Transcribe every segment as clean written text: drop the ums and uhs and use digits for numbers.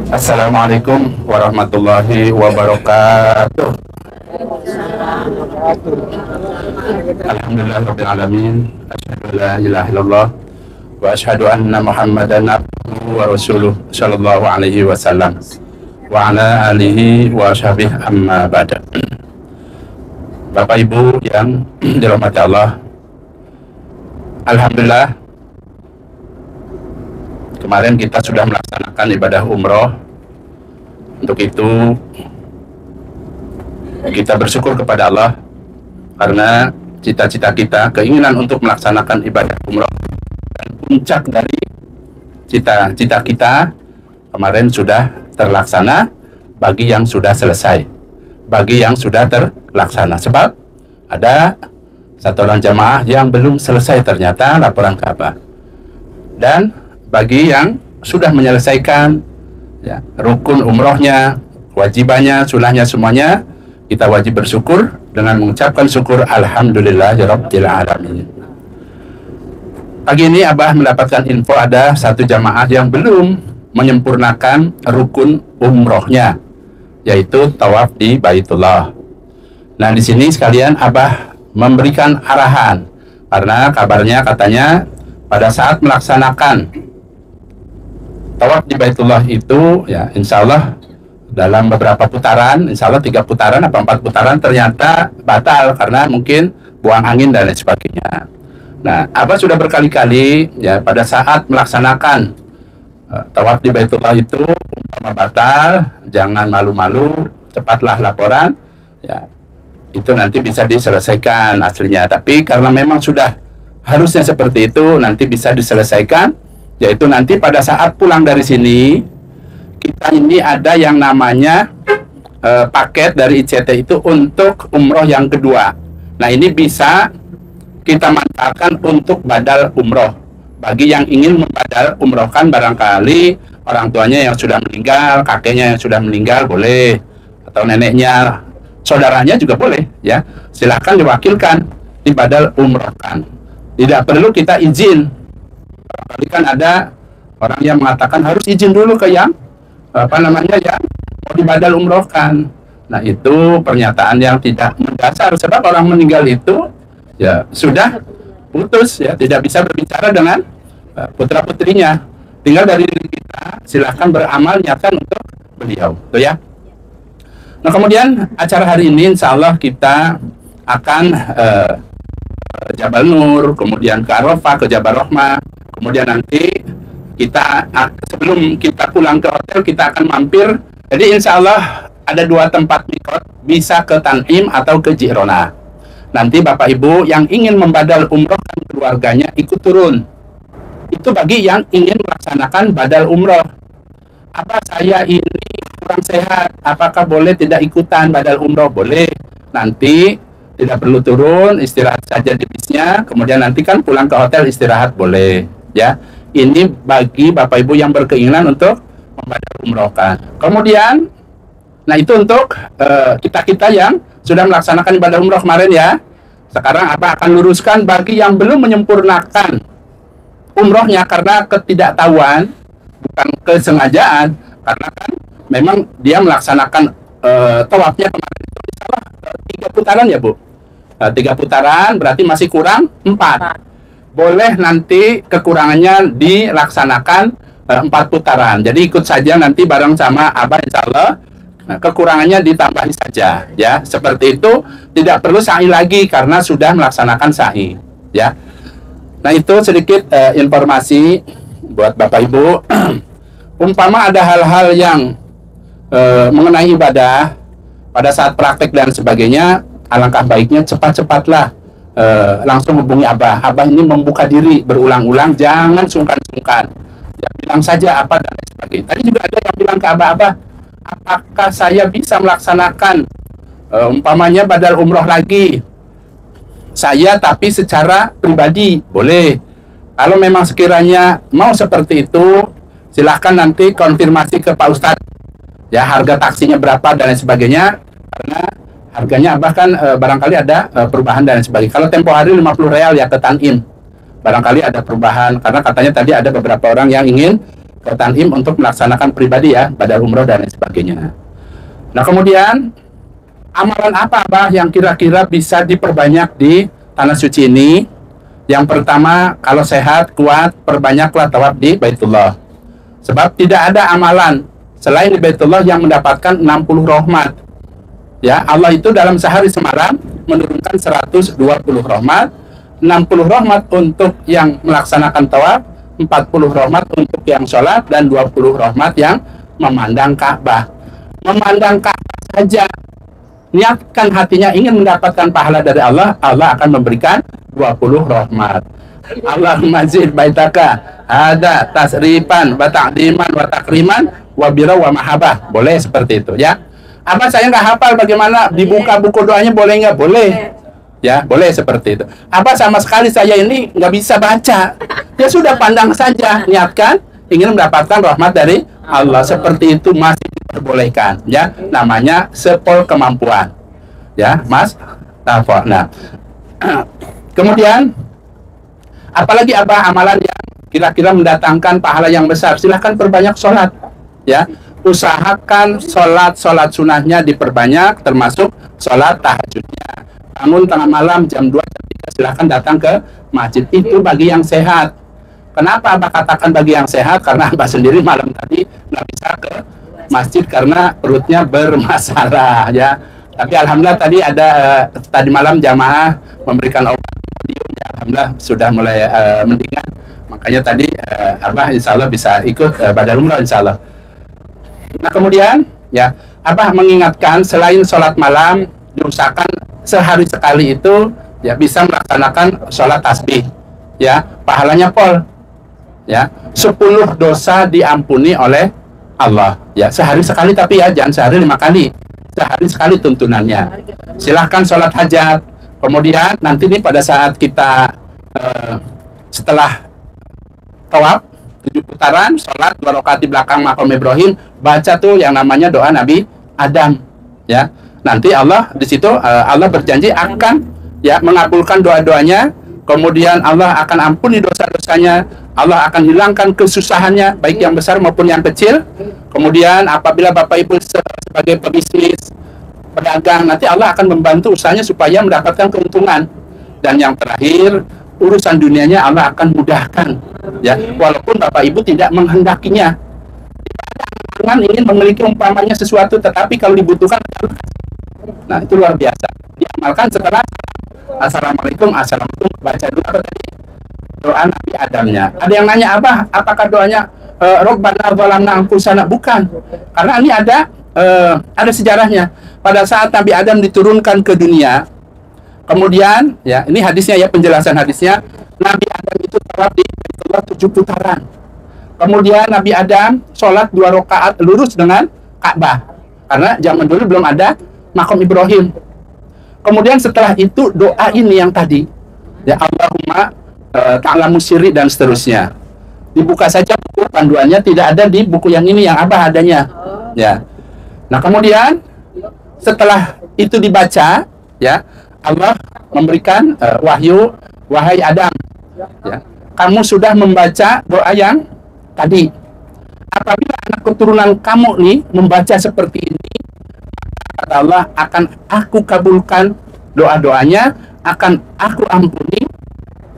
Assalamualaikum warahmatullahi wabarakatuh. Alhamdulillahirrabbilalamin. Asyhadu an la ilaha illallah wa asyhadu anna Muhammadan abduhu wa rasuluh sallallahu alaihi wasallam wa ala alihi wa sahbihi amma ba'da. Bapak Ibu yang dirahmati Allah, alhamdulillah kemarin kita sudah melaksanakan ibadah umroh. Untuk itu kita bersyukur kepada Allah karena cita-cita kita, keinginan untuk melaksanakan ibadah umroh dan puncak dari cita-cita kita kemarin sudah terlaksana bagi yang sudah selesai, bagi yang sudah terlaksana. Sebab ada satu orang jamaah yang belum selesai ternyata laporan Ka'bah, dan bagi yang sudah menyelesaikan ya, rukun umrohnya, kewajibannya, sunahnya semuanya, kita wajib bersyukur dengan mengucapkan syukur alhamdulillahirabbil alamin. Pagi ini Abah mendapatkan info ada satu jamaah yang belum menyempurnakan rukun umrohnya, yaitu tawaf di Baitullah. Nah, di sini sekalian Abah memberikan arahan karena kabarnya katanya pada saat melaksanakan tawaf di Baitullah itu ya insya Allah dalam beberapa putaran, insya Allah 3 putaran atau 4 putaran ternyata batal karena mungkin buang angin dan lain sebagainya. Nah, Abah sudah berkali-kali ya pada saat melaksanakan tawaf di Baitullah itu umpama batal, jangan malu-malu, cepatlah laporan ya, itu nanti bisa diselesaikan aslinya. Tapi karena memang sudah harusnya seperti itu, nanti bisa diselesaikan, yaitu nanti pada saat pulang dari sini kita ini ada yang namanya paket dari ICT itu untuk umroh yang kedua. Nah, ini bisa kita manfaatkan untuk badal umroh bagi yang ingin membadal umrohkan, barangkali orang tuanya yang sudah meninggal, kakeknya yang sudah meninggal boleh, atau neneknya, saudaranya juga boleh ya, silahkan diwakilkan dibadal umrohkan, tidak perlu kita izin. Barangkali kan ada orang yang mengatakan harus izin dulu ke yang yang mau dibadal umrohkan. Nah, itu pernyataan yang tidak mendasar, sebab orang meninggal itu ya sudah putus ya, tidak bisa berbicara dengan putra putrinya. Tinggal dari diri kita silahkan beramal niatkan untuk beliau, tuh ya. Nah, kemudian acara hari ini insya Allah kita akan Jabal Nur, kemudian ke Arafah, ke Jabal Rahmah. Kemudian nanti kita sebelum kita pulang ke hotel kita akan mampir. Jadi insya Allah ada 2 tempat mikot, bisa ke Tan'im atau ke Ji'rona. Nanti Bapak Ibu yang ingin membadal umroh dan keluarganya ikut turun. Itu bagi yang ingin melaksanakan badal umroh. Apa saya ini kurang sehat, apakah boleh tidak ikutan badal umroh? Boleh. Nanti tidak perlu turun, istirahat saja di bisnya, kemudian nanti kan pulang ke hotel istirahat boleh ya. Ini bagi Bapak Ibu yang berkeinginan untuk membadal umrohkan. Kemudian nah itu untuk kita-kita yang sudah melaksanakan ibadah umroh kemarin ya. Sekarang apa akan luruskan bagi yang belum menyempurnakan umrohnya karena ketidaktahuan, bukan kesengajaan, karena kan memang dia melaksanakan tawafnya kemarin itu salah 3 putaran ya Bu. 3 putaran berarti masih kurang 4. Boleh nanti kekurangannya dilaksanakan 4 putaran. Jadi ikut saja nanti bareng sama Abah insya Allah. Nah, kekurangannya ditambahi saja ya. Seperti itu, tidak perlu sa'i lagi karena sudah melaksanakan sa'i ya. Nah, itu sedikit informasi buat Bapak Ibu. Umpama ada hal-hal yang mengenai ibadah pada saat praktek dan sebagainya, alangkah baiknya cepat-cepatlah langsung hubungi Abah. Abah ini membuka diri berulang-ulang, jangan sungkan-sungkan ya, bilang saja apa dan lain sebagainya. Tadi juga ada yang bilang ke Abah, apakah saya bisa melaksanakan umpamanya badal umroh lagi saya tapi secara pribadi? Boleh. Kalau memang sekiranya mau seperti itu, silahkan nanti konfirmasi ke Pak Ustadz ya, harga taksinya berapa dan lain sebagainya, karena harganya Abah kan barangkali ada perubahan dan lain sebagainya. Kalau tempo hari 50 real ya ke Tan'im, barangkali ada perubahan karena katanya tadi ada beberapa orang yang ingin ke Tan'im untuk melaksanakan pribadi ya, badal umroh dan lain sebagainya. Nah kemudian amalan apa Abah yang kira-kira bisa diperbanyak di tanah suci ini? Yang pertama, kalau sehat, kuat, perbanyaklah tawaf di Baitullah. Sebab tidak ada amalan selain di Baitullah yang mendapatkan 60 rahmat. Ya, Allah itu dalam sehari semalam menurunkan 120 rahmat, 60 rahmat untuk yang melaksanakan tawaf, 40 rahmat untuk yang sholat, dan 20 rahmat yang memandang Ka'bah. Memandang Ka'bah saja, niatkan hatinya ingin mendapatkan pahala dari Allah, Allah akan memberikan 20 rahmat. Allahumma zid baitaka ada tasrifan wa ta'diman wa takriman wa bira wa mahabah. Boleh seperti itu ya. Apa saya nggak hafal bagaimana dibuka buku doanya, boleh nggak? Boleh. Ya, boleh seperti itu. Apa sama sekali saya ini nggak bisa baca. Ya sudah, pandang saja, niatkan ingin mendapatkan rahmat dari Allah. Seperti itu masih diperbolehkan ya. Namanya sepol kemampuan. Ya, Mas. Nah, kemudian apalagi apa amalan yang kira-kira mendatangkan pahala yang besar? Silahkan perbanyak sholat ya. Usahakan sholat sunahnya diperbanyak, termasuk sholat tahajudnya. Bangun tengah malam jam 2, jam 3 silahkan datang ke masjid. Itu bagi yang sehat. Kenapa Abah katakan bagi yang sehat? Karena Abah sendiri malam tadi nggak bisa ke masjid karena perutnya bermasalah ya. Tapi alhamdulillah tadi ada tadi malam jamaah memberikan obat. Alhamdulillah sudah mulai mendingan. Makanya tadi Abah insya Allah bisa ikut badal umrah insya Allah. Nah kemudian ya Abah mengingatkan selain sholat malam diusahakan sehari sekali itu ya bisa melaksanakan sholat tasbih ya, pahalanya pol ya, 10 dosa diampuni oleh Allah ya, sehari sekali, tapi ya jangan sehari 5 kali, sehari sekali tuntunannya. Silahkan sholat hajat. Kemudian nanti nih pada saat kita setelah tawaf 7 putaran, sholat 2 rakaat di belakang makam Ibrahim, baca tuh yang namanya doa Nabi Adam ya. Nanti Allah di situ Allah berjanji akan ya mengabulkan doa-doanya, kemudian Allah akan ampuni dosa-dosanya, Allah akan hilangkan kesusahannya baik yang besar maupun yang kecil. Kemudian apabila Bapak Ibu sebagai pebisnis, pedagang, nanti Allah akan membantu usahanya supaya mendapatkan keuntungan. Dan yang terakhir, urusan dunianya Allah akan mudahkan ya, walaupun Bapak Ibu tidak menghendakinya. Jangan ingin memiliki umpamanya sesuatu, tetapi kalau dibutuhkan, nah itu luar biasa. Diamalkan setelah Assalamualaikum, Assalamualaikum, baca dulu apa tadi? Doa Nabi Adamnya. Ada yang nanya apa? Apakah doanya Rabbana zalamna anfusana? Bukan. Karena ini ada sejarahnya. Pada saat Nabi Adam diturunkan ke dunia, kemudian ya ini hadisnya ya, penjelasan hadisnya, Nabi Adam itu tawaf di Baitullah 7 putaran. Kemudian Nabi Adam sholat 2 rakaat lurus dengan Ka'bah, karena zaman dulu belum ada makam Ibrahim. Kemudian setelah itu doa ini yang tadi ya, Allahumma ta'lamu sirri dan seterusnya. Dibuka saja buku panduannya, tidak ada di buku yang ini yang Abah adanya ya. Nah kemudian setelah itu dibaca ya, Allah memberikan wahyu, wahai Adam ya, kamu sudah membaca doa yang tadi. Apabila anak keturunan kamu nih membaca seperti ini, kata Allah, akan aku kabulkan doa-doanya, akan aku ampuni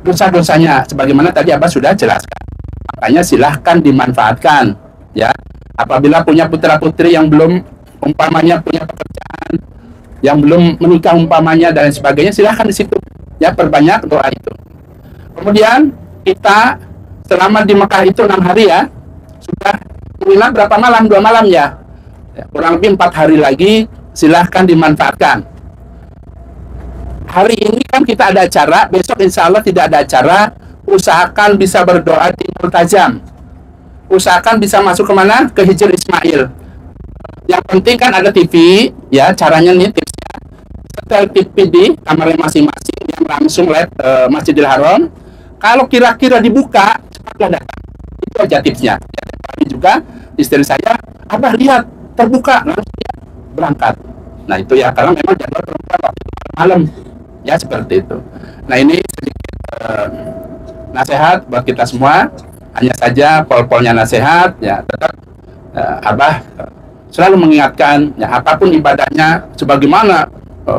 dosa-dosanya, sebagaimana tadi Abah sudah jelaskan. Makanya silahkan dimanfaatkan ya. Apabila punya putra-putri yang belum umpamanya punya pekerjaan, yang belum menikah umpamanya dan sebagainya, silahkan di situ ya, perbanyak doa itu. Kemudian kita selama di Mekah itu 6 hari ya, sudah menginap berapa malam? 2 malam ya, kurang lebih 4 hari lagi, silahkan dimanfaatkan. Hari ini kan kita ada acara, besok insya Allah tidak ada acara. Usahakan bisa berdoa di Multazam, usahakan bisa masuk kemana? Ke Hijr Ismail. Yang penting kan ada TV ya, caranya nih tipsnya, setel TV di kamar masing-masing yang langsung live Masjidil Haram. Kalau kira-kira dibuka, cepatlah datang. Itu aja tipsnya ya. Tapi juga istri saya, Abah lihat terbuka, langsung ya, berangkat. Nah itu ya, karena memang jadwal perempuan waktu itu malam ya, seperti itu. Nah ini sedikit nasihat buat kita semua Hanya saja pol-polnya nasihat, ya tetap Abah selalu mengingatkan, ya apapun ibadahnya, sebagaimana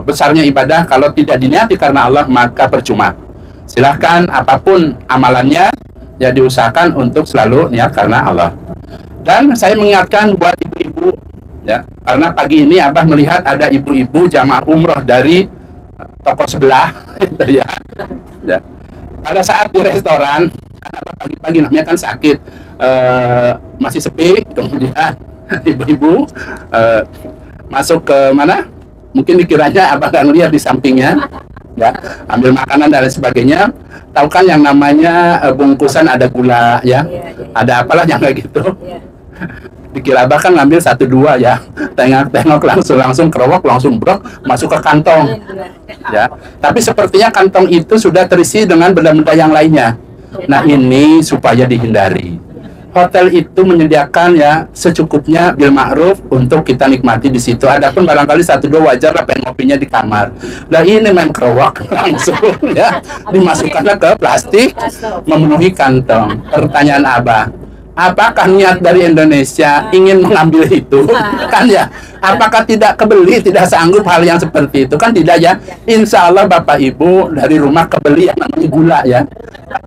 besarnya ibadah, kalau tidak diniati karena Allah maka percuma. Silahkan apapun amalannya, ya diusahakan untuk selalu niat karena Allah. Dan saya mengingatkan buat ibu-ibu, ya karena pagi ini Abah melihat ada ibu-ibu jamaah umroh dari toko sebelah, gitu ya. Ya. Pada saat di restoran, pagi-pagi namanya kan sakit, masih sepi, kemudian ibu-ibu masuk ke mana? Mungkin dikiranya Abah nggak ngeliat di sampingnya, ya ambil makanan dan lain sebagainya. Tahu kan yang namanya bungkusan ada gula, ya, ada apalah yang kayak gitu. Dikira Abah kan ngambil 1-2 ya, tengok-tengok langsung kerowok, langsung brok masuk ke kantong, ya. Tapi sepertinya kantong itu sudah terisi dengan benda-benda yang lainnya. Nah ini supaya dihindari. Hotel itu menyediakan ya secukupnya bil ma'ruf untuk kita nikmati di situ. Adapun barangkali 1-2 wajar lah pengen ngopinya di kamar. Nah ini main kerowok langsung ya dimasukkannya ke plastik memenuhi kantong. Pertanyaan Abah, apakah niat dari Indonesia ingin mengambil itu? Kan ya, apakah tidak kebeli, tidak sanggup hal yang seperti itu? Kan tidak ya. Insya Allah Bapak Ibu dari rumah kebeli yang namanya gula ya.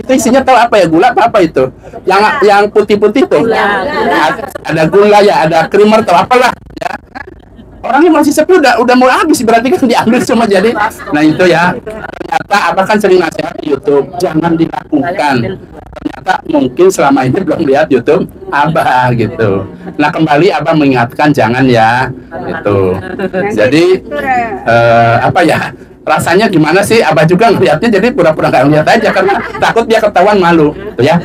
Itu isinya tahu apa ya, gula apa itu? Yang putih-putih tuh. Ada gula ya, ada creamer atau apalah ya. Orangnya masih sepi, udah mau habis, berarti kan diambil semua. Jadi nah itu ya, ternyata Abah kan sering nasihat di YouTube, jangan dilakukan. Ternyata mungkin selama ini belum lihat YouTube Abah gitu. Nah kembali Abah mengingatkan jangan ya gitu. Jadi apa ya, rasanya gimana sih? Abah juga ngeliatnya jadi pura-pura nggak ngeliat aja karena takut dia ketahuan, malu tuh ya.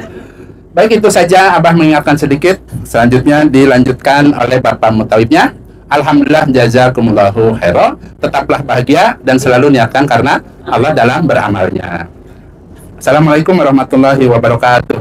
Baik, itu saja Abah mengingatkan sedikit. Selanjutnya dilanjutkan oleh Bapak Mutawibnya. Alhamdulillah, jazakumullahu khairan. Tetaplah bahagia dan selalu niatkan karena Allah dalam beramalnya. Assalamualaikum warahmatullahi wabarakatuh.